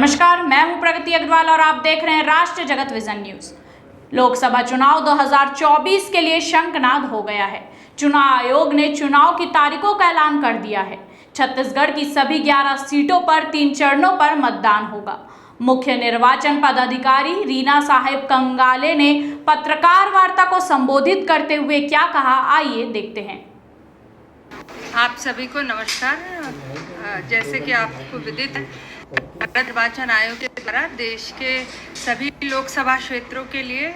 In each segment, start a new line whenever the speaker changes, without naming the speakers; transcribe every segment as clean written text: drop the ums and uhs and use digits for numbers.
नमस्कार, मैं हूं प्रगति अग्रवाल और आप देख रहे हैं राष्ट्र जगत विजन न्यूज। लोकसभा चुनाव 2024 के लिए शंखनाद हो गया है। चुनाव आयोग ने चुनाव की तारीखों का ऐलान कर दिया है। छत्तीसगढ़ की सभी 11 सीटों पर 3 चरणों पर मतदान होगा। मुख्य निर्वाचन पदाधिकारी रीना साहेब कंगाले ने पत्रकार वार्ता को संबोधित करते हुए क्या कहा, आइए देखते हैं।
आप सभी को नमस्कार। जैसे कि आपको विदित है, भारत निर्वाचन आयोग के द्वारा देश के सभी लोकसभा क्षेत्रों के लिए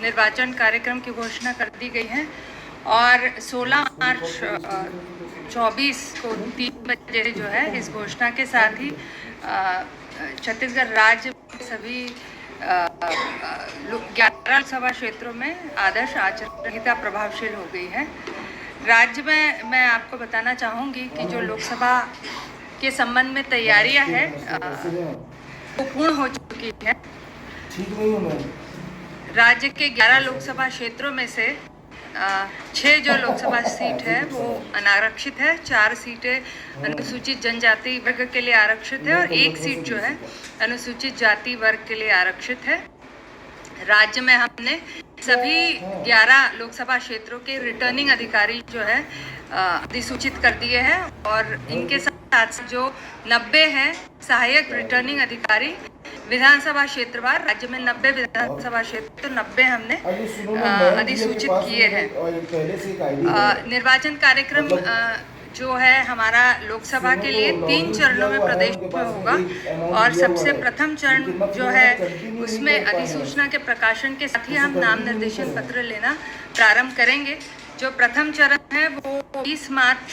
निर्वाचन कार्यक्रम की घोषणा कर दी गई है और 16 मार्च 24 को 3 बजे जो है इस घोषणा के साथ ही छत्तीसगढ़ राज्य में सभी 11 लोकसभा क्षेत्रों में आदर्श आचरण संहिता प्रभावशील हो गई है। राज्य में मैं आपको बताना चाहूँगी कि जो लोकसभा के संबंध में तैयारियां हैं वो पूर्ण हो चुकी है। राज्य के 11 लोकसभा क्षेत्रों में से 6 जो लोकसभा सीट है वो अनारक्षित है, 4 सीटें अनुसूचित जनजाति वर्ग के लिए आरक्षित है और 1 सीट जो है अनुसूचित जाति वर्ग के लिए आरक्षित है। राज्य में हमने सभी 11 लोकसभा क्षेत्रों के रिटर्निंग अधिकारी जो है अधिसूचित कर दिए हैं और इनके साथ जो 90 हैं सहायक रिटर्निंग अधिकारी विधानसभा क्षेत्रवार। राज्य में 90 विधानसभा क्षेत्र, तो 90 हमने अधिसूचित किए हैं। निर्वाचन कार्यक्रम जो है हमारा लोकसभा के लिए 3 चरणों में प्रदेश में होगा और सबसे प्रथम चरण जो है उसमें अधिसूचना के प्रकाशन के साथ ही हम नाम निर्देशन पत्र लेना प्रारंभ करेंगे। जो प्रथम चरण है वो 20 मार्च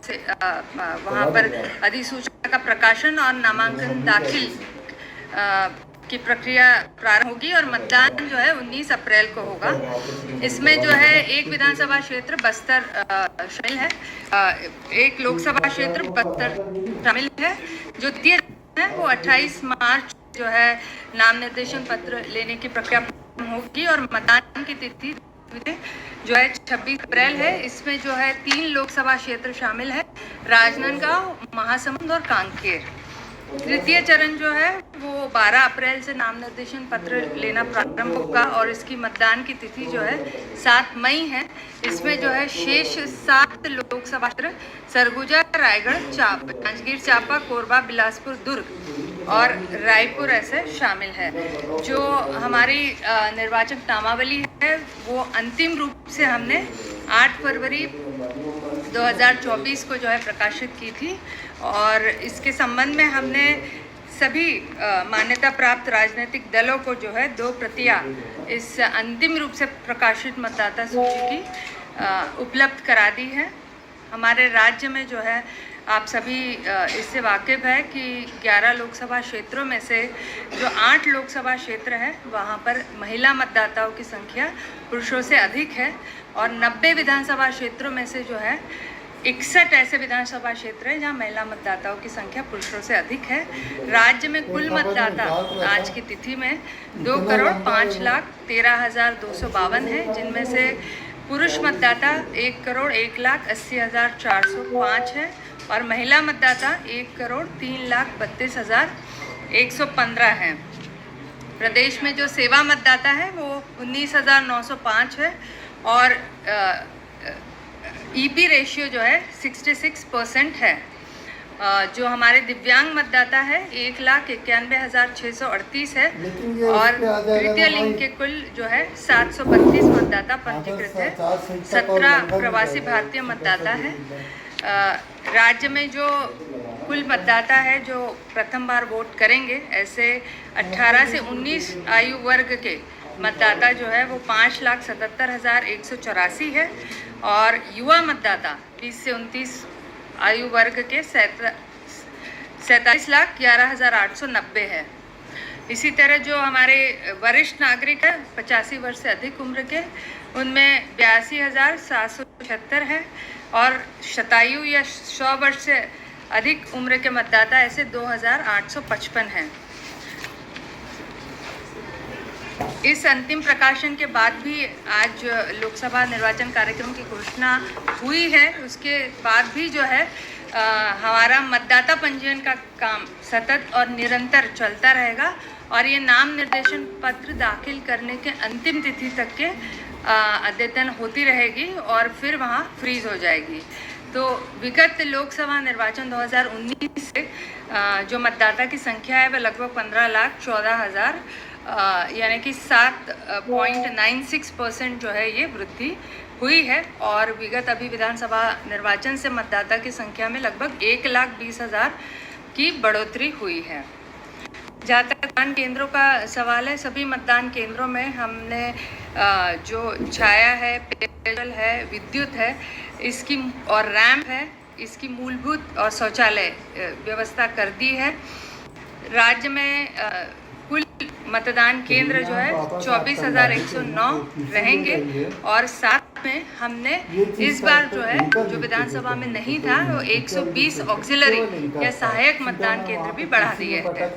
से वहाँ पर अधिसूचना का प्रकाशन और नामांकन दाखिल की प्रक्रिया प्रारंभ होगी और मतदान जो है 19 अप्रैल को होगा। इसमें जो है एक विधानसभा क्षेत्र बस्तर शामिल है, एक लोकसभा क्षेत्र बस्तर शामिल है। जो द्वितीय है वो 28 मार्च जो है नाम निर्देशन पत्र लेने की प्रक्रिया होगी और मतदान की तिथि जो है 26 अप्रैल है। इसमें जो है 3 लोकसभा क्षेत्र शामिल है, राजनांदगांव, महासमुंद और कांकेर। तृतीय चरण जो है वो 12 अप्रैल से नाम निर्देशन पत्र लेना प्रारंभ होगा और इसकी मतदान की तिथि जो है 7 मई है। इसमें जो है शेष 7 लोकसभा क्षेत्र सरगुजा, रायगढ़, जांजगीर चांपा, कोरबा, बिलासपुर, दुर्ग और रायपुर ऐसे शामिल है। जो हमारी निर्वाचक नामावली है वो अंतिम रूप से हमने 8 फरवरी 2024 को जो है प्रकाशित की थी और इसके संबंध में हमने सभी मान्यता प्राप्त राजनीतिक दलों को जो है 2 प्रतियां इस अंतिम रूप से प्रकाशित मतदाता सूची की उपलब्ध करा दी है। हमारे राज्य में जो है आप सभी इससे वाकिफ़ है कि 11 लोकसभा क्षेत्रों में से जो 8 लोकसभा क्षेत्र है वहाँ पर महिला मतदाताओं की संख्या पुरुषों से अधिक है और 90 विधानसभा क्षेत्रों में से जो है 61 ऐसे विधानसभा क्षेत्र हैं जहाँ महिला मतदाताओं की संख्या पुरुषों से अधिक है। राज्य में कुल मतदाता आज की तिथि में 2,05,13,252 है, जिनमें से पुरुष मतदाता 1,01,80,405 है और महिला मतदाता 1,03,32,115 है। प्रदेश में जो सेवा मतदाता है वो 19,905 है और ईपी रेशियो जो है 66% है। जो हमारे दिव्यांग मतदाता है 1,91,638 है और तृतीय लिंग के कुल जो है 732 मतदाता पंजीकृत है। 17 प्रवासी भारतीय मतदाता है। राज्य में जो कुल मतदाता है जो प्रथम बार वोट करेंगे, ऐसे 18 से 19 आयु वर्ग के मतदाता जो है वो 5,77,184 है और युवा मतदाता 20 से 29 आयु वर्ग के 47,11,890 है। इसी तरह जो हमारे वरिष्ठ नागरिक है 85 वर्ष से अधिक उम्र के, उनमें 82,776 है और शतायु या 100 वर्ष से अधिक उम्र के मतदाता ऐसे 2,855 हैं। इस अंतिम प्रकाशन के बाद भी आज लोकसभा निर्वाचन कार्यक्रम की घोषणा हुई है, उसके बाद भी जो है हमारा मतदाता पंजीयन का काम सतत और निरंतर चलता रहेगा और ये नाम निर्देशन पत्र दाखिल करने के अंतिम तिथि तक के अद्यतन होती रहेगी और फिर वहाँ फ्रीज हो जाएगी। तो विगत लोकसभा निर्वाचन 2019 से जो मतदाता की संख्या है वह लगभग 15,14,000 यानी कि 7.96% जो है ये वृद्धि हुई है और विगत अभी विधानसभा निर्वाचन से मतदाता की संख्या में लगभग 1,20,000 की बढ़ोतरी हुई है। जहाँ तक मतदान केंद्रों का सवाल है, सभी मतदान केंद्रों में हमने जो छाया है, पेयजल है, विद्युत है, इसकी और रैंप है, इसकी मूलभूत और शौचालय व्यवस्था कर दी है। राज्य में कुल मतदान केंद्र जो है 24,109 रहेंगे और साथ में हमने इस बार जो है जो विधानसभा में नहीं था वो 120 ऑक्सिलरी या सहायक मतदान केंद्र भी बढ़ा दिए हैं।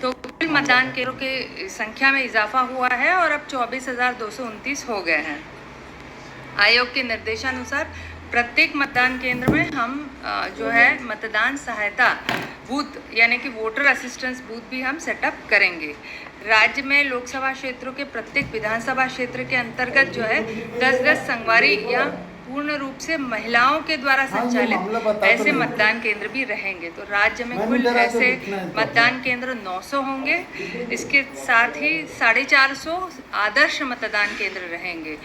तो कुल मतदान केंद्रों की संख्या में इजाफा हुआ है और अब 24,229 हो गए हैं। आयोग के निर्देशानुसार प्रत्येक मतदान केंद्र में हम जो है मतदान सहायता बूथ यानी कि वोटर असिस्टेंस बूथ भी हम सेटअप करेंगे। राज्य में लोकसभा क्षेत्रों के प्रत्येक विधानसभा क्षेत्र के अंतर्गत जो है 10-10 संगवारी या पूर्ण रूप से महिलाओं के द्वारा संचालित ऐसे मतदान केंद्र भी रहेंगे। तो राज्य में कुल ऐसे मतदान केंद्र 900 होंगे। इसके साथ ही 450 आदर्श मतदान केंद्र रहेंगे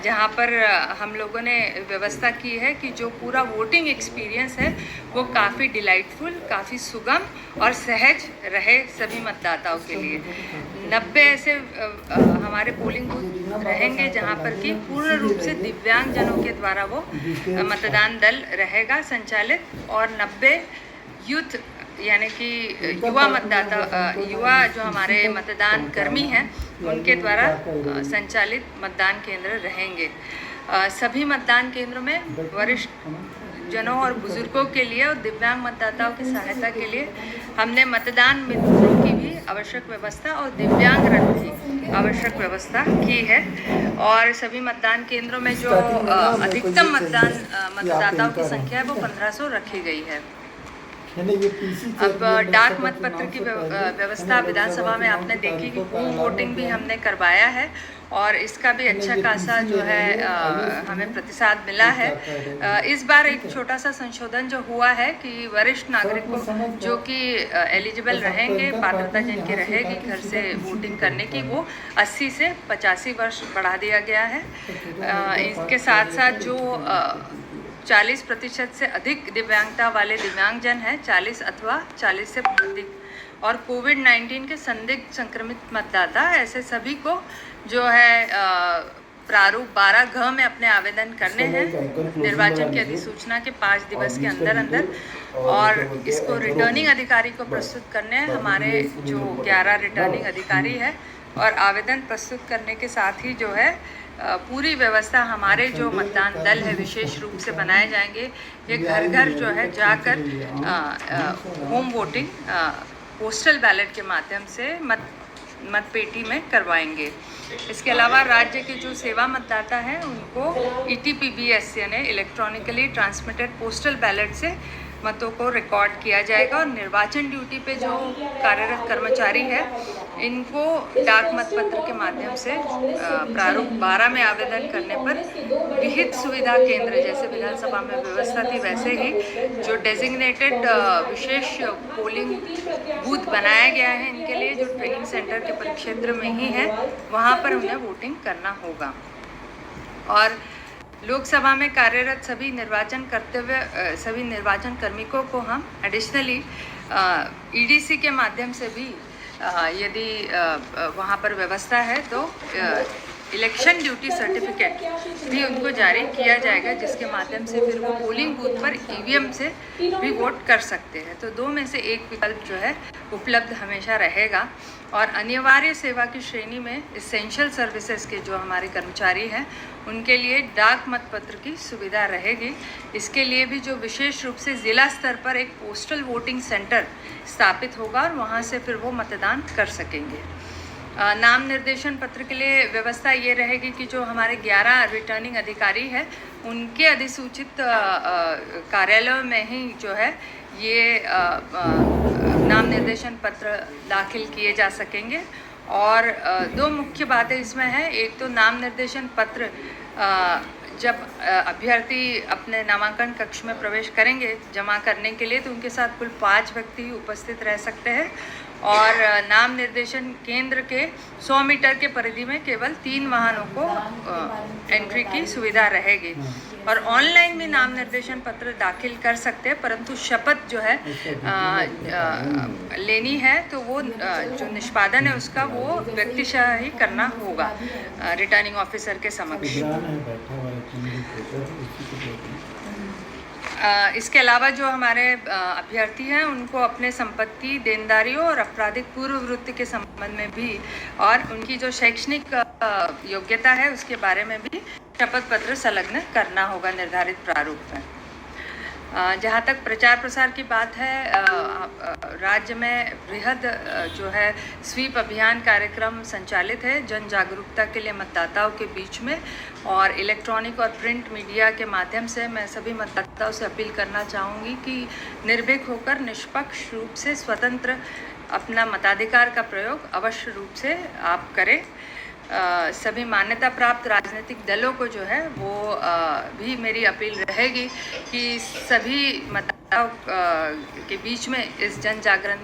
जहां पर हम लोगों ने व्यवस्था की है कि जो पूरा वोटिंग एक्सपीरियंस है वो काफ़ी डिलाइटफुल, काफ़ी सुगम और सहज रहे सभी मतदाताओं के लिए। 90 ऐसे हमारे पोलिंग बूथ रहेंगे जहां पर कि पूर्ण रूप से दिव्यांगजनों के द्वारा वो मतदान दल रहेगा संचालित और 90 यूथ यानी कि युवा मतदाता युवा जो हमारे मतदान कर्मी हैं उनके द्वारा संचालित मतदान केंद्र रहेंगे। सभी मतदान केंद्रों में वरिष्ठ जनों और बुजुर्गों के लिए और दिव्यांग मतदाताओं की सहायता के लिए हमने मतदान मित्रों की भी आवश्यक व्यवस्था और दिव्यांग रथ की आवश्यक व्यवस्था की है और सभी मतदान केंद्रों में जो अधिकतम मतदाताओं की संख्या है वो 1500 रखी गई है। अब डाक मतपत्र की व्यवस्था विधानसभा में आपने देखी कि होम वोटिंग भी हमने करवाया है और इसका भी अच्छा खासा जो है हमें प्रतिसाद मिला है। इस बार एक छोटा सा संशोधन जो हुआ है कि वरिष्ठ नागरिकों जो कि एलिजिबल रहेंगे, पात्रता जिनकी रहेगी घर से वोटिंग करने की, वो 80 से 85 वर्ष बढ़ा दिया गया है। इसके साथ साथ जो 40% से अधिक दिव्यांगता वाले दिव्यांगजन हैं, 40 अथवा 40 से अधिक, और कोविड-19 के संदिग्ध संक्रमित मतदाता, ऐसे सभी को जो है प्रारूप 12 में अपने आवेदन करने हैं निर्वाचन की अधिसूचना के 5 दिवस के अंदर और इसको रिटर्निंग अधिकारी को प्रस्तुत करने हैं। हमारे जो 11 रिटर्निंग अधिकारी है और आवेदन प्रस्तुत करने के साथ ही जो है पूरी व्यवस्था हमारे जो मतदान दल है विशेष रूप से बनाए जाएंगे। ये घर घर जो है जाकर होम वोटिंग पोस्टल बैलेट के माध्यम से मतपेटी में करवाएंगे। इसके अलावा राज्य के जो सेवा मतदाता हैं उनको ETPBS यानी इलेक्ट्रॉनिकली ट्रांसमिटेड पोस्टल बैलेट से मतों को रिकॉर्ड किया जाएगा और निर्वाचन ड्यूटी पे जो कार्यरत कर्मचारी है इनको डाक मतपत्र के माध्यम से प्रारूप 12 में आवेदन करने पर विहित सुविधा केंद्र जैसे विधानसभा में व्यवस्था थी वैसे ही जो डेजिग्नेटेड विशेष पोलिंग बूथ बनाया गया है इनके लिए, जो ट्रेनिंग सेंटर के परिक्षेत्र में ही है, वहाँ पर उन्हें वोटिंग करना होगा। और लोकसभा में कार्यरत सभी निर्वाचन कार्मिकों को हम एडिशनली EDC के माध्यम से भी यदि वहाँ पर व्यवस्था है तो इलेक्शन ड्यूटी सर्टिफिकेट भी उनको जारी किया जाएगा, जिसके माध्यम से फिर वो पोलिंग बूथ पर EVM से भी वोट कर सकते हैं। तो 2 में से एक विकल्प जो है उपलब्ध हमेशा रहेगा। और अनिवार्य सेवा की श्रेणी में इसेंशियल सर्विसेज के जो हमारे कर्मचारी हैं उनके लिए डाक मतपत्र की सुविधा रहेगी। इसके लिए भी जो विशेष रूप से ज़िला स्तर पर एक पोस्टल वोटिंग सेंटर स्थापित होगा और वहाँ से फिर वो मतदान कर सकेंगे। नाम निर्देशन पत्र के लिए व्यवस्था ये रहेगी कि जो हमारे 11 रिटर्निंग अधिकारी हैं उनके अधिसूचित कार्यालयों में ही जो है ये नाम निर्देशन पत्र दाखिल किए जा सकेंगे। और दो मुख्य बातें इसमें हैं। एक तो नाम निर्देशन पत्र जब अभ्यर्थी अपने नामांकन कक्ष में प्रवेश करेंगे जमा करने के लिए, तो उनके साथ कुल 5 व्यक्ति ही उपस्थित रह सकते हैं और नाम निर्देशन केंद्र के 100 मीटर के परिधि में केवल 3 वाहनों को एंट्री की सुविधा रहेगी। और ऑनलाइन भी नाम निर्देशन पत्र दाखिल कर सकते हैं, परंतु शपथ जो है लेनी है तो वो जो निष्पादन है उसका वो व्यक्तिशः ही करना होगा रिटर्निंग ऑफिसर के समक्ष। इसके अलावा जो हमारे अभ्यर्थी हैं उनको अपने संपत्ति, देनदारियों और आपराधिक पूर्ववृत्ति के संबंध में भी और उनकी जो शैक्षणिक योग्यता है उसके बारे में भी शपथ पत्र संलग्न करना होगा निर्धारित प्रारूप में। जहाँ तक प्रचार प्रसार की बात है, राज्य में बृहद जो है स्वीप अभियान कार्यक्रम संचालित है जन जागरूकता के लिए मतदाताओं के बीच में, और इलेक्ट्रॉनिक और प्रिंट मीडिया के माध्यम से मैं सभी मतदाताओं से अपील करना चाहूँगी कि निर्भीक होकर निष्पक्ष रूप से स्वतंत्र अपना मताधिकार का प्रयोग अवश्य रूप से आप करें। सभी मान्यता प्राप्त राजनीतिक दलों को जो है वो भी मेरी अपील रहेगी कि सभी मतदाताओं के बीच में इस जन जागरण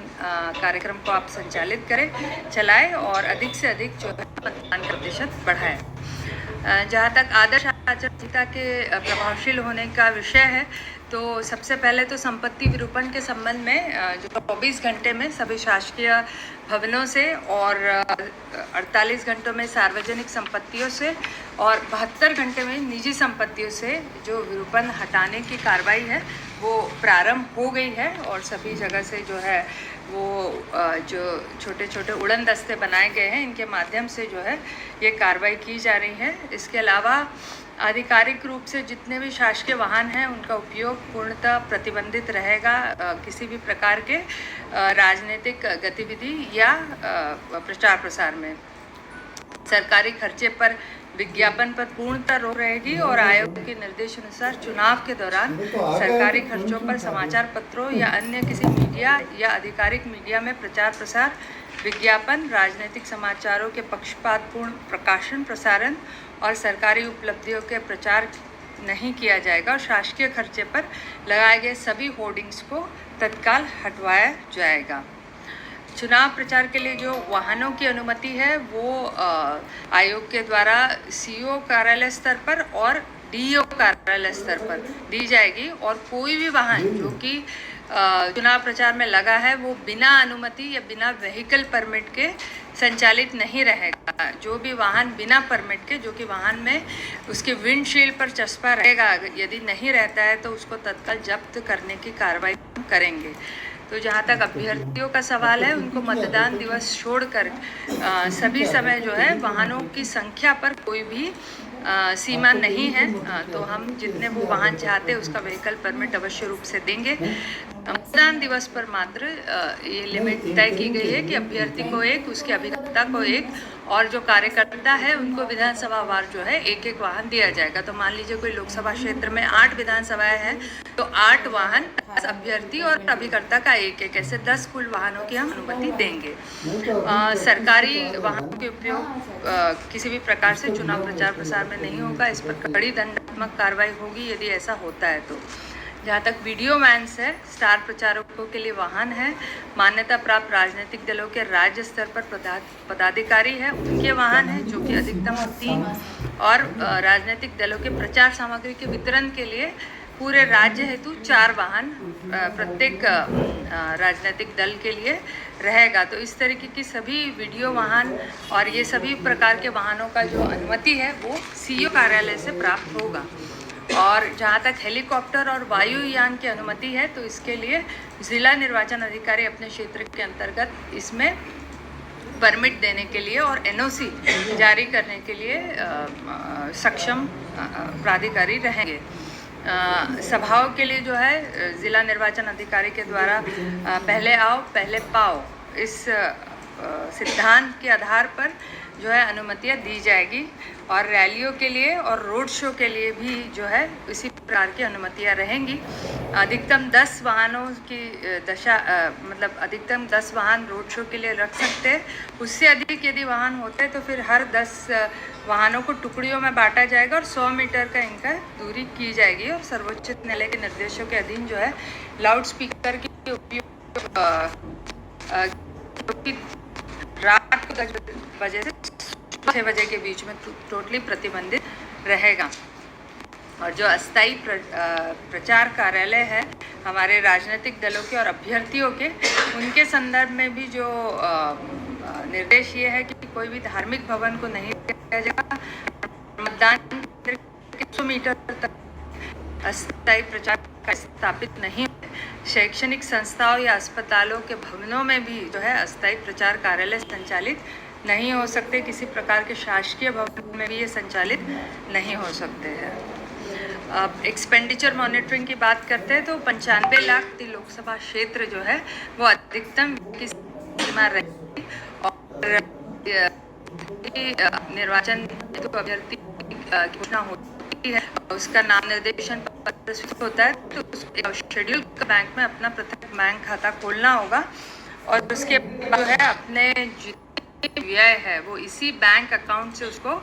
कार्यक्रम को आप संचालित करें, चलाएं और अधिक से अधिक जो है मतदान का प्रतिशत बढ़ाएं। जहाँ तक आदर्श आचार संहिता के प्रभावशील होने का विषय है, तो सबसे पहले तो संपत्ति विरूपण के संबंध में जो 24 घंटे में सभी शासकीय भवनों से और 48 घंटों में सार्वजनिक संपत्तियों से और 72 घंटे में निजी संपत्तियों से जो विरूपण हटाने की कार्रवाई है वो प्रारंभ हो गई है। और सभी जगह से जो है वो जो छोटे छोटे उड़न दस्ते बनाए गए हैं इनके माध्यम से जो है ये कार्रवाई की जा रही है। इसके अलावा आधिकारिक रूप से जितने भी शासकीय वाहन हैं उनका उपयोग पूर्णतः प्रतिबंधित रहेगा। किसी भी प्रकार के राजनीतिक गतिविधि या प्रचार प्रसार में सरकारी खर्चे पर विज्ञापन पर पूर्णतः रोक रहेगी और आयोग के निर्देश अनुसार चुनाव के दौरान सरकारी खर्चों पर समाचार पत्रों या अन्य किसी मीडिया या आधिकारिक मीडिया में प्रचार प्रसार, विज्ञापन, राजनीतिक समाचारों के पक्षपातपूर्ण प्रकाशन प्रसारण और सरकारी उपलब्धियों के प्रचार नहीं किया जाएगा और शासकीय खर्चे पर लगाए गए सभी होर्डिंग्स को तत्काल हटवाया जाएगा। चुनाव प्रचार के लिए जो वाहनों की अनुमति है वो आयोग के द्वारा सीईओ कार्यालय स्तर पर और डीईओ कार्यालय स्तर पर दी जाएगी और कोई भी वाहन जो कि चुनाव प्रचार में लगा है वो बिना अनुमति या बिना व्हीकल परमिट के संचालित नहीं रहेगा। जो भी वाहन बिना परमिट के, जो कि वाहन में उसके विंडशील्ड पर चस्पा रहेगा, यदि नहीं रहता है तो उसको तत्काल जब्त करने की कार्रवाई करेंगे। तो जहाँ तक अभ्यर्थियों का सवाल है, उनको मतदान दिवस छोड़कर सभी समय जो है वाहनों की संख्या पर कोई भी सीमा नहीं है। तो हम जितने वो वाहन चाहते हैं उसका व्हीकल परमिट अवश्य रूप से देंगे। मतदान दिवस पर मात्र ये लिमिट तय की गई है कि अभ्यर्थी को एक, उसके अभिकर्ता को एक और जो कार्यकर्ता है उनको विधानसभा वार जो है एक एक वाहन दिया जाएगा। तो मान लीजिए कोई लोकसभा क्षेत्र में 8 विधानसभाएं हैं तो 8 वाहन अभ्यर्थी और अभिकर्ता का एक एक, ऐसे 10 कुल वाहनों की हम अनुमति देंगे। सरकारी वाहनों के उपयोग किसी भी प्रकार से चुनाव प्रचार प्रसार में नहीं होगा। इस पर कड़ी दंडात्मक कार्रवाई होगी यदि ऐसा होता है तो। जहाँ तक वीडियो वैन्स है, स्टार प्रचारकों के लिए वाहन है, मान्यता प्राप्त राजनीतिक दलों के राज्य स्तर पर पदाधिकारी है उनके वाहन है जो कि अधिकतम 3 और राजनीतिक दलों के प्रचार सामग्री के वितरण के लिए पूरे राज्य हेतु 4 वाहन प्रत्येक राजनीतिक दल के लिए रहेगा। तो इस तरीके की सभी वीडियो वाहन और ये सभी प्रकार के वाहनों का जो अनुमति है वो सीईओ कार्यालय से प्राप्त होगा। और जहाँ तक हेलीकॉप्टर और वायुयान की अनुमति है तो इसके लिए जिला निर्वाचन अधिकारी अपने क्षेत्र के अंतर्गत इसमें परमिट देने के लिए और एनओसी जारी करने के लिए सक्षम प्राधिकारी रहेंगे। सभाओं के लिए जो है जिला निर्वाचन अधिकारी के द्वारा पहले आओ पहले पाओ इस सिद्धांत के आधार पर जो है अनुमतियां दी जाएगी और रैलियों के लिए और रोड शो के लिए भी जो है इसी प्रकार की अनुमतियां रहेंगी। अधिकतम 10 वाहनों की मतलब अधिकतम 10 वाहन रोड शो के लिए रख सकते हैं। उससे अधिक यदि वाहन होते हैं तो फिर हर 10 वाहनों को टुकड़ियों में बांटा जाएगा और 100 मीटर का इनका दूरी की जाएगी। और सर्वोच्च न्यायालय के निर्देशों के अधीन जो है लाउड स्पीकर के उपयोग रात को 10 बजे से 6 बजे के बीच में टोटली प्रतिबंधित रहेगा। और जो अस्थायी प्रचार कार्यालय है हमारे राजनीतिक दलों के और अभ्यर्थियों के, उनके संदर्भ में भी जो निर्देश ये है कि कोई भी धार्मिक भवन को नहीं किया जाएगा। मतदान केंद्र के 100 मीटर तक अस्थायी प्रचार स्थापित नहीं। शैक्षणिक संस्थाओं या अस्पतालों के भवनों में भी जो है अस्थायी प्रचार कार्यालय संचालित नहीं हो सकते। किसी प्रकार के शासकीय भवन में भी ये संचालित नहीं हो सकते हैं। अब एक्सपेंडिचर मॉनिटरिंग की बात करते हैं तो 95 लाख लोकसभा क्षेत्र जो है वो अधिकतम की सीमा रहेगी और निर्वाचन अभ्यर्थी घोषणा होती है, उसका नाम निर्देशन पत्र होता है तो शेड्यूल बैंक में अपना पृथक बैंक खाता खोलना होगा और उसके बाद जो है अपने जितने व्यय है वो इसी बैंक अकाउंट से उसको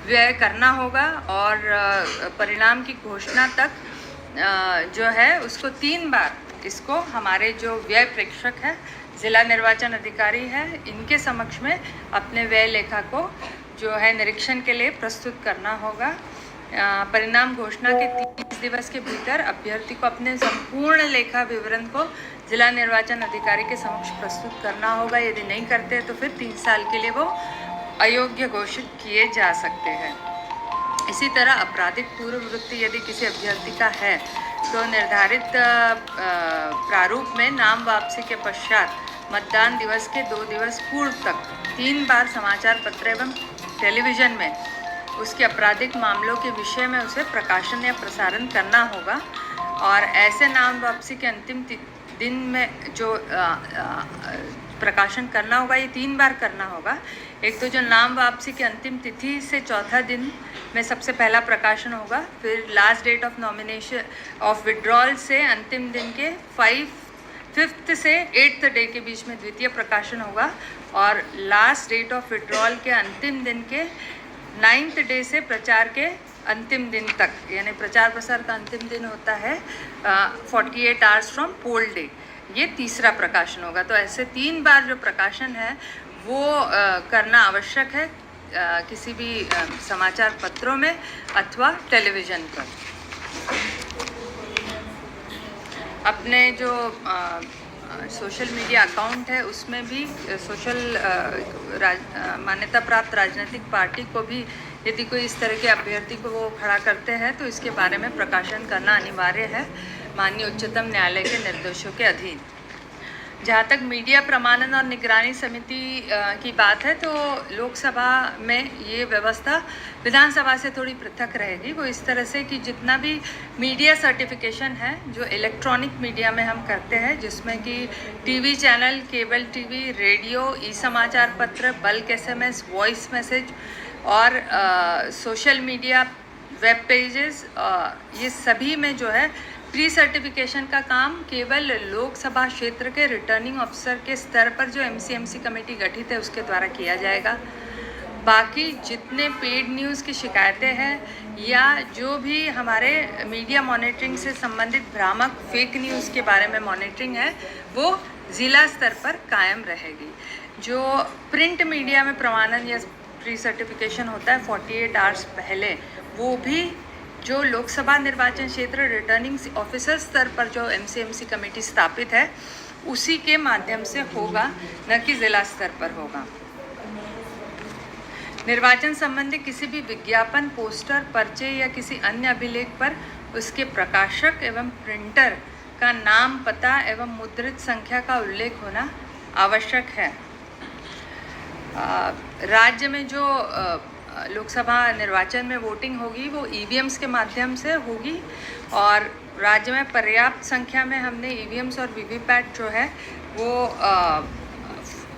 व्यय करना होगा। और परिणाम की घोषणा तक जो है उसको 3 बार इसको हमारे जो व्यय प्रेक्षक है, जिला निर्वाचन अधिकारी है, इनके समक्ष में अपने व्यय लेखा को जो है निरीक्षण के लिए प्रस्तुत करना होगा। परिणाम घोषणा के 30 दिवस के भीतर अभ्यर्थी को अपने संपूर्ण लेखा विवरण को जिला निर्वाचन अधिकारी के समक्ष प्रस्तुत करना होगा। यदि नहीं करते तो फिर 3 साल के लिए वो अयोग्य घोषित किए जा सकते हैं। इसी तरह आपराधिक पूर्ववृत्ति यदि किसी अभ्यर्थी का है तो निर्धारित प्रारूप में नाम वापसी के पश्चात मतदान दिवस के 2 दिवस पूर्व तक 3 बार समाचार पत्र एवं टेलीविज़न में उसके आपराधिक मामलों के विषय में उसे प्रकाशन या प्रसारण करना होगा। और ऐसे नाम वापसी के अंतिम दिन में जो प्रकाशन करना होगा ये 3 बार करना होगा। एक तो जो नाम वापसी की अंतिम तिथि से चौथा दिन में सबसे पहला प्रकाशन होगा, फिर last date of nomination of withdrawal से अंतिम दिन के 5th से 8th डे के बीच में द्वितीय प्रकाशन होगा और लास्ट डेट ऑफ विड्रॉल के अंतिम दिन के 9th डे से प्रचार के अंतिम दिन तक, यानी प्रचार प्रसार का अंतिम दिन होता है 48 आवर्स फ्रॉम पोल डे, ये तीसरा प्रकाशन होगा। तो ऐसे 3 बार जो प्रकाशन है वो करना आवश्यक है किसी भी समाचार पत्रों में अथवा टेलीविज़न पर। अपने जो सोशल मीडिया अकाउंट है उसमें भी मान्यता प्राप्त राजनीतिक पार्टी को भी यदि कोई इस तरह के अभ्यर्थी को वो खड़ा करते हैं तो इसके बारे में प्रकाशन करना अनिवार्य है माननीय उच्चतम न्यायालय के निर्देशों के अधीन। जहाँ तक मीडिया प्रमाणन और निगरानी समिति की बात है तो लोकसभा में ये व्यवस्था विधानसभा से थोड़ी पृथक रहेगी। वो इस तरह से कि जितना भी मीडिया सर्टिफिकेशन है जो इलेक्ट्रॉनिक मीडिया में हम करते हैं, जिसमें कि TV channel, cable TV, radio, e समाचार पत्र, बल्क SMS, वॉइस मैसेज और सोशल मीडिया, वेब पेजेस, ये सभी में जो है प्री सर्टिफिकेशन का काम केवल लोकसभा क्षेत्र के रिटर्निंग ऑफिसर के स्तर पर जो MCMC कमेटी गठित है उसके द्वारा किया जाएगा। बाकी जितने पेड न्यूज़ की शिकायतें हैं या जो भी हमारे मीडिया मॉनिटरिंग से संबंधित भ्रामक फेक न्यूज़ के बारे में मॉनिटरिंग है वो ज़िला स्तर पर कायम रहेगी। जो प्रिंट मीडिया में प्रमाणन या प्री सर्टिफिकेशन होता है 48 आवर्स पहले, वो भी जो लोकसभा निर्वाचन क्षेत्र रिटर्निंग ऑफिसर स्तर पर जो MCMC कमेटी स्थापित है उसी के माध्यम से होगा, न कि ज़िला स्तर पर होगा। निर्वाचन संबंधी किसी भी विज्ञापन, पोस्टर, पर्चे या किसी अन्य अभिलेख पर उसके प्रकाशक एवं प्रिंटर का नाम, पता एवं मुद्रित संख्या का उल्लेख होना आवश्यक है। राज्य में जो लोकसभा निर्वाचन में वोटिंग होगी वो EVMs के माध्यम से होगी और राज्य में पर्याप्त संख्या में हमने EVMs और VVPAT जो है वो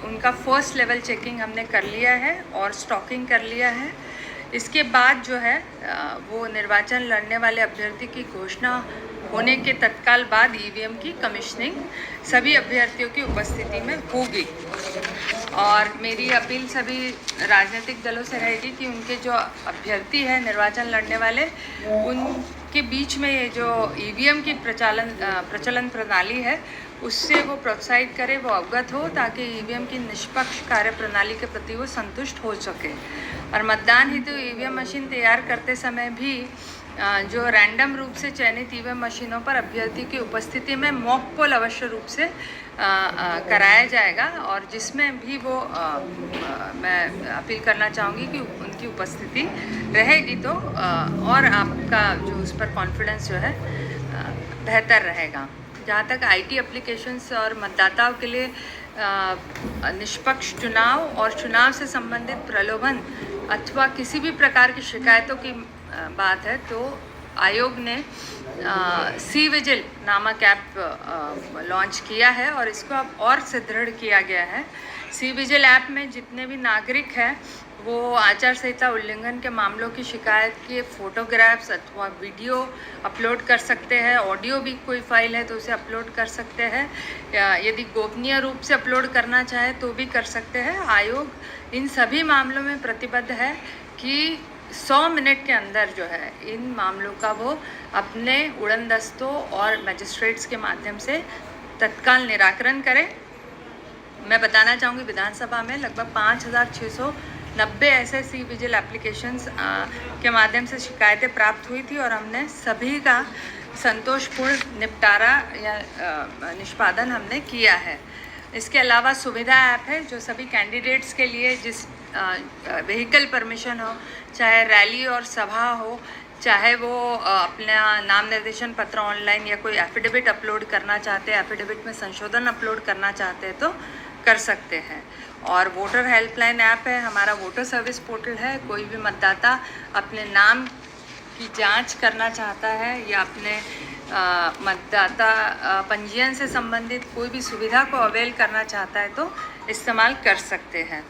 उनका फर्स्ट लेवल चेकिंग हमने कर लिया है और स्टॉकिंग कर लिया है। इसके बाद जो है वो निर्वाचन लड़ने वाले अभ्यर्थी की घोषणा होने के तत्काल बाद ईवीएम की कमीशनिंग सभी अभ्यर्थियों की उपस्थिति में होगी। और मेरी अपील सभी राजनीतिक दलों से रहेगी कि उनके जो अभ्यर्थी हैं निर्वाचन लड़ने वाले, उनके बीच में ये जो ईवीएम की प्रचलन प्रणाली है उससे वो प्रोत्साहित करे, वो अवगत हो, ताकि ईवीएम की निष्पक्ष कार्य प्रणाली के प्रति वो संतुष्ट हो सके। और मतदान हेतु ईवीएम मशीन तैयार करते समय भी जो रैंडम रूप से चयनित ईवीएम मशीनों पर अभ्यर्थी की उपस्थिति में मॉक पोल अवश्य रूप से कराया जाएगा, और जिसमें भी वो मैं अपील करना चाहूँगी कि उनकी उपस्थिति रहेगी तो और आपका जो उस पर कॉन्फिडेंस जो है बेहतर रहेगा। जहाँ तक आईटी एप्लीकेशंस और मतदाताओं के लिए निष्पक्ष चुनाव और चुनाव से संबंधित प्रलोभन अथवा किसी भी प्रकार की शिकायतों की बात है, तो आयोग ने सी विजिल नामक ऐप लॉन्च किया है और इसको अब और सुदृढ़ किया गया है। सी विजिल ऐप में जितने भी नागरिक हैं वो आचार संहिता उल्लंघन के मामलों की शिकायत के फोटोग्राफ्स अथवा वीडियो अपलोड कर सकते हैं। ऑडियो भी कोई फाइल है तो उसे अपलोड कर सकते हैं, यदि गोपनीय रूप से अपलोड करना चाहे तो भी कर सकते हैं। आयोग इन सभी मामलों में प्रतिबद्ध है कि 100 मिनट के अंदर जो है इन मामलों का वो अपने उड़नदस्तों और मजिस्ट्रेट्स के माध्यम से तत्काल निराकरण करें। मैं बताना चाहूँगी विधानसभा में लगभग 5,690 ऐसे सी विजिल एप्लीकेशंस के माध्यम से शिकायतें प्राप्त हुई थी और हमने सभी का संतोषपूर्ण निपटारा या निष्पादन हमने किया है। इसके अलावा सुविधा ऐप है जो सभी कैंडिडेट्स के लिए, जिस व्हीकल परमिशन हो, चाहे रैली और सभा हो, चाहे वो अपना नाम निर्देशन पत्र ऑनलाइन या कोई एफिडेविट अपलोड करना चाहते हैं, एफिडेविट में संशोधन अपलोड करना चाहते हैं तो कर सकते हैं। और वोटर हेल्पलाइन ऐप है, हमारा वोटर सर्विस पोर्टल है। कोई भी मतदाता अपने नाम की जांच करना चाहता है या अपने मतदाता पंजीयन से संबंधित कोई भी सुविधा को अवेल करना चाहता है तो इस्तेमाल कर सकते हैं।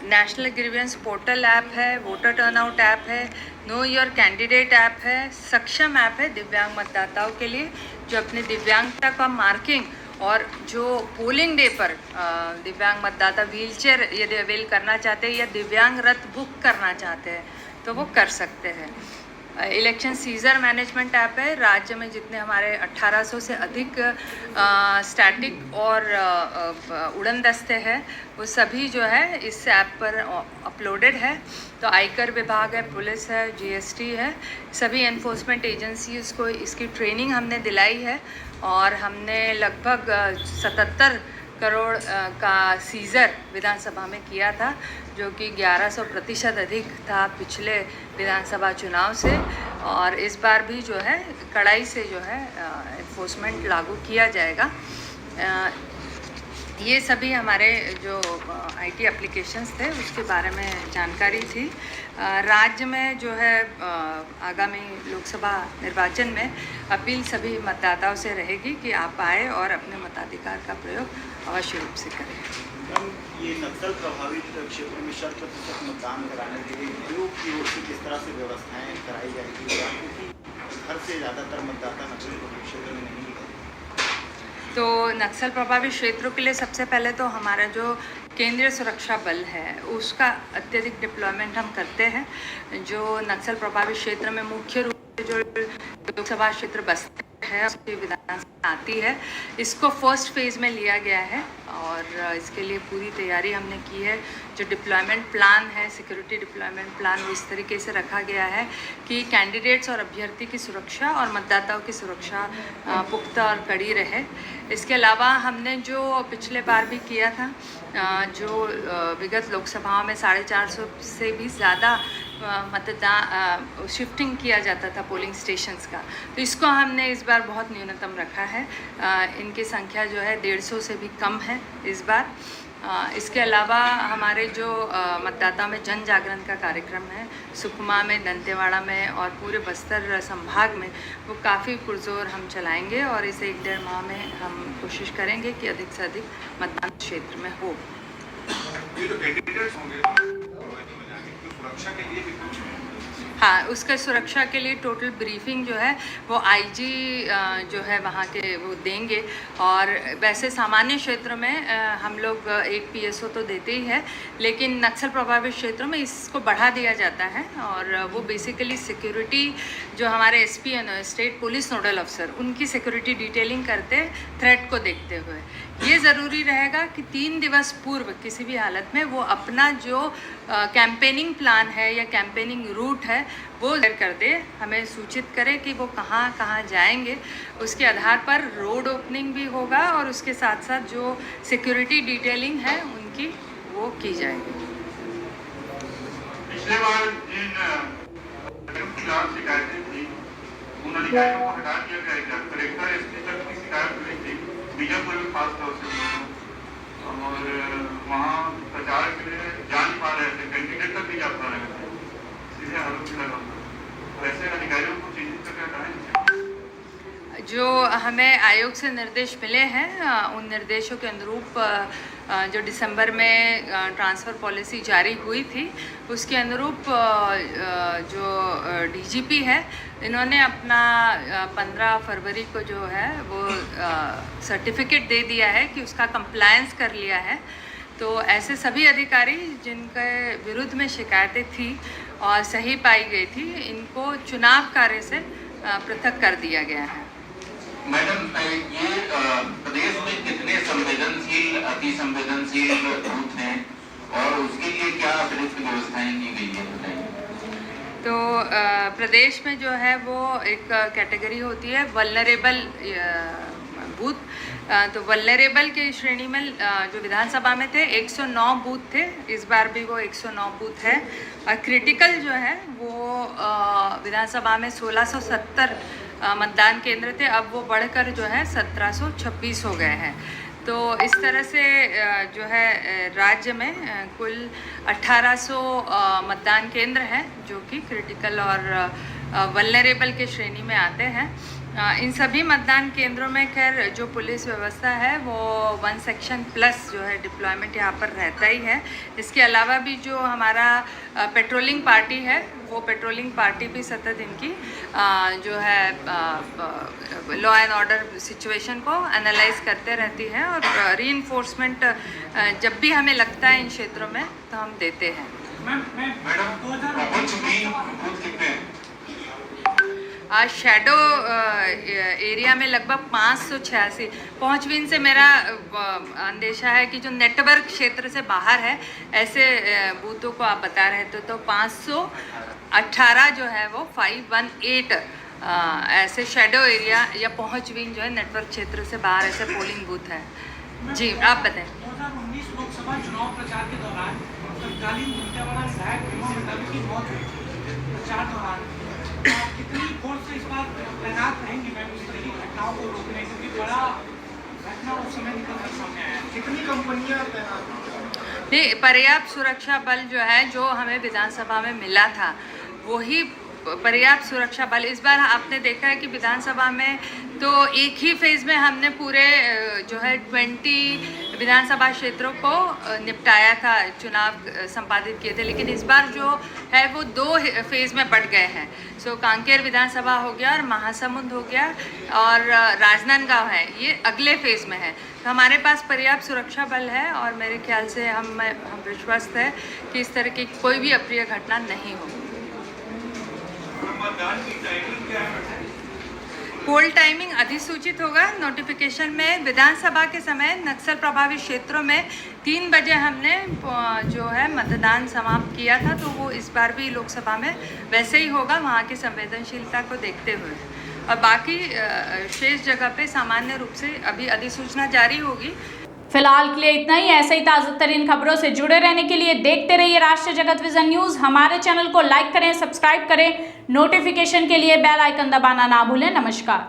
नेशनल ग्रीवेंस पोर्टल ऐप है, वोटर टर्नआउट ऐप है, नो योर कैंडिडेट ऐप है, सक्षम ऐप है दिव्यांग मतदाताओं के लिए जो अपने दिव्यांगता का मार्किंग और जो पोलिंग डे पर दिव्यांग मतदाता व्हीलचेयर यदि अवेल करना चाहते हैं या दिव्यांग रथ बुक करना चाहते हैं तो वो कर सकते हैं। इलेक्शन सीजर मैनेजमेंट ऐप है। राज्य में जितने हमारे 1800 से अधिक स्टैटिक और उड़न दस्ते हैं वो सभी जो है इस ऐप पर अपलोडेड है। तो आयकर विभाग है, पुलिस है, जीएसटी है, सभी एनफोर्समेंट एजेंसीज को इसकी ट्रेनिंग हमने दिलाई है और हमने लगभग 77 करोड़ का सीजर विधानसभा में किया था जो कि 1100% अधिक था पिछले विधानसभा चुनाव से। और इस बार भी जो है कड़ाई से जो है एनफोर्समेंट लागू किया जाएगा। ये सभी हमारे जो आईटी एप्लीकेशंस थे उसके बारे में जानकारी थी। राज्य में जो है आगामी लोकसभा निर्वाचन में अपील सभी मतदाताओं से रहेगी कि आप आए और अपने मताधिकार का प्रयोग अवश्य रूप से करें।
ये नक्सल प्रभावित क्षेत्र में 100% मतदान कराने के लिए आयोग की ओर से किस तरह से व्यवस्थाएं कराई जाएगी, क्योंकि घर से ज़्यादातर मतदाता नक्सल प्रभावित क्षेत्र में नहीं है।
तो नक्सल प्रभावित क्षेत्रों के लिए सबसे पहले तो हमारा जो केंद्रीय सुरक्षा बल है उसका अत्यधिक डिप्लॉयमेंट हम करते हैं। जो नक्सल प्रभावित क्षेत्र में मुख्य रूप से जो लोकसभा क्षेत्र बस्ती है उसकी विधानसभा आती है, इसको फर्स्ट फेज़ में लिया गया है और इसके लिए पूरी तैयारी हमने की है। जो डिप्लॉयमेंट प्लान है, सिक्योरिटी डिप्लॉयमेंट प्लान, वो इस तरीके से रखा गया है कि कैंडिडेट्स और अभ्यर्थी की सुरक्षा और मतदाताओं की सुरक्षा पुख्ता और कड़ी रहे। इसके अलावा हमने जो पिछले बार भी किया था, जो विगत लोकसभाओं में 450 से भी ज़्यादा मतदान शिफ्टिंग किया जाता था पोलिंग स्टेशंस का, तो इसको हमने इस बार बहुत न्यूनतम रखा है। इनकी संख्या जो है 150 से भी कम है इस बार। इसके अलावा हमारे जो मतदाता में जन जागरण का कार्यक्रम है सुकमा में, दंतेवाड़ा में और पूरे बस्तर संभाग में, वो काफ़ी पुरजोर हम चलाएंगे और इस 1-1.5 माह में हम कोशिश करेंगे कि अधिक से अधिक मतदान क्षेत्र में हो।
ये जो कैंडिडेट्स होंगे सुरक्षा के लिए भी कुछ
हाँ, उसका सुरक्षा के लिए टोटल ब्रीफिंग जो है वो आईजी जो है वहाँ के वो देंगे। और वैसे सामान्य क्षेत्रों में हम लोग एक पीएसओ तो देते ही है, लेकिन नक्सल प्रभावित क्षेत्रों में इसको बढ़ा दिया जाता है और वो बेसिकली सिक्योरिटी जो हमारे एसपी स्टेट पुलिस नोडल अफसर उनकी सिक्योरिटी डिटेलिंग करते थ्रेट को देखते हुए ये ज़रूरी रहेगा कि 3 दिवस पूर्व किसी भी हालत में वो अपना जो कैंपेनिंग प्लान है या कैंपेनिंग रूट है वो शेयर कर दे, हमें सूचित करे कि वो कहाँ कहाँ जाएंगे। उसके आधार पर रोड ओपनिंग भी होगा और उसके साथ साथ जो सिक्योरिटी डिटेलिंग है उनकी वो की जाएगी।
पिछले बार जिन खिलाफ शिकायतें थी उन अधिकारियों को हटा दिया गया, कलेक्टर एसपी तक की शिकायत मिली थी, बीजापुर में खास तौर से, और वहाँ प्रचार के लिए जा नहीं पा रहे थे, कैंडिडेट तक नहीं जा पा रहे थे, सीधे आरोप लगा। वैसे अधिकारियों को चिन्हित करके हटाएं।
जो हमें आयोग से निर्देश मिले हैं उन निर्देशों के अनुरूप जो दिसंबर में ट्रांसफ़र पॉलिसी जारी हुई थी उसके अनुरूप जो डीजीपी है इन्होंने अपना 15 फरवरी को जो है वो सर्टिफिकेट दे दिया है कि उसका कंप्लायंस कर लिया है। तो ऐसे सभी अधिकारी जिनके विरुद्ध में शिकायतें थी और सही पाई गई थी, इनको चुनाव कार्य से पृथक कर दिया गया है।
मैडम, ये प्रदेश में कितने संवेदनशील, अति संवेदनशील बूथ हैं और उसके लिए क्या अतिरिक्त व्यवस्थाएं की गई है, बताइए।
तो प्रदेश में जो है वो एक कैटेगरी होती है वल्नरेबल बूथ। तो वल्नरेबल के श्रेणी में जो विधानसभा में थे 109 बूथ थे, इस बार भी वो 109 बूथ है। और क्रिटिकल जो है वो विधानसभा में 1670 मतदान केंद्र थे, अब वो बढ़कर जो है 1726 हो गए हैं। तो इस तरह से जो है राज्य में कुल 1800 मतदान केंद्र हैं जो कि क्रिटिकल और वल्नरेबल के श्रेणी में आते हैं। इन सभी मतदान केंद्रों में खैर जो पुलिस व्यवस्था है वो 1 सेक्शन प्लस जो है डिप्लॉयमेंट यहाँ पर रहता ही है। इसके अलावा भी जो हमारा पेट्रोलिंग पार्टी है वो पेट्रोलिंग पार्टी भी सतत इनकी जो है लॉ एंड ऑर्डर सिचुएशन को एनालाइज करते रहती है और रीइंफोर्समेंट जब भी हमें लगता है इन क्षेत्रों में तो हम देते हैं। आज शैडो एरिया में लगभग 586 पहुँचविन से मेरा अंदेशा है कि जो नेटवर्क क्षेत्र से बाहर है ऐसे बूथों को आप बता रहे थे, तो 518 जो है वो 518 ऐसे शैडो एरिया या पहुँचविन जो है नेटवर्क क्षेत्र से बाहर ऐसे पोलिंग बूथ है। जी आप बताएं।
2019 लोकसभा चुनाव प्रचार के दौरान तत्कालीन दंतेवाड़ा विधायक हेमा मंडावी की मौत हुई थी। प्रचार दौरान कितनी फोर्स से इस बार तैनात रहेंगे मैम इस तरह की घटनाओं को रोकने, क्योंकि बड़ा घटना उस समय निकल कर सामने आया है। कितनी कंपनियां तैनात?
नहीं, पर्याप्त सुरक्षा बल जो है जो हमें विधानसभा में मिला था वही पर्याप्त सुरक्षा बल। इस बार आपने देखा है कि विधानसभा में तो एक ही फेज़ में हमने पूरे जो है 20 विधानसभा क्षेत्रों को निपटाया था, चुनाव संपादित किए थे, लेकिन इस बार जो है वो 2 फेज़ में बढ़ गए हैं। सो कांकेर विधानसभा हो गया और महासमुंद हो गया और राजनांदगांव है, ये अगले फेज़ में है। तो हमारे पास पर्याप्त सुरक्षा बल है और मेरे ख्याल से हम विश्वस्त है कि इस तरह की कोई भी अप्रिय घटना नहीं होगी। पोल टाइमिंग अधिसूचित होगा नोटिफिकेशन में। विधानसभा के समय नक्सल प्रभावित क्षेत्रों में 3 बजे हमने जो है मतदान समाप्त किया था, तो वो इस बार भी लोकसभा में वैसे ही होगा वहाँ की संवेदनशीलता को देखते हुए। और बाकी शेष जगह पे सामान्य रूप से अभी अधिसूचना जारी होगी।
फिलहाल के लिए इतना ही। ऐसे ही ताज़ा तरीन खबरों से जुड़े रहने के लिए देखते रहिए राष्ट्रीय जगत विजन न्यूज़। हमारे चैनल को लाइक करें, सब्सक्राइब करें, नोटिफिकेशन के लिए बेल आइकन दबाना ना भूलें। नमस्कार।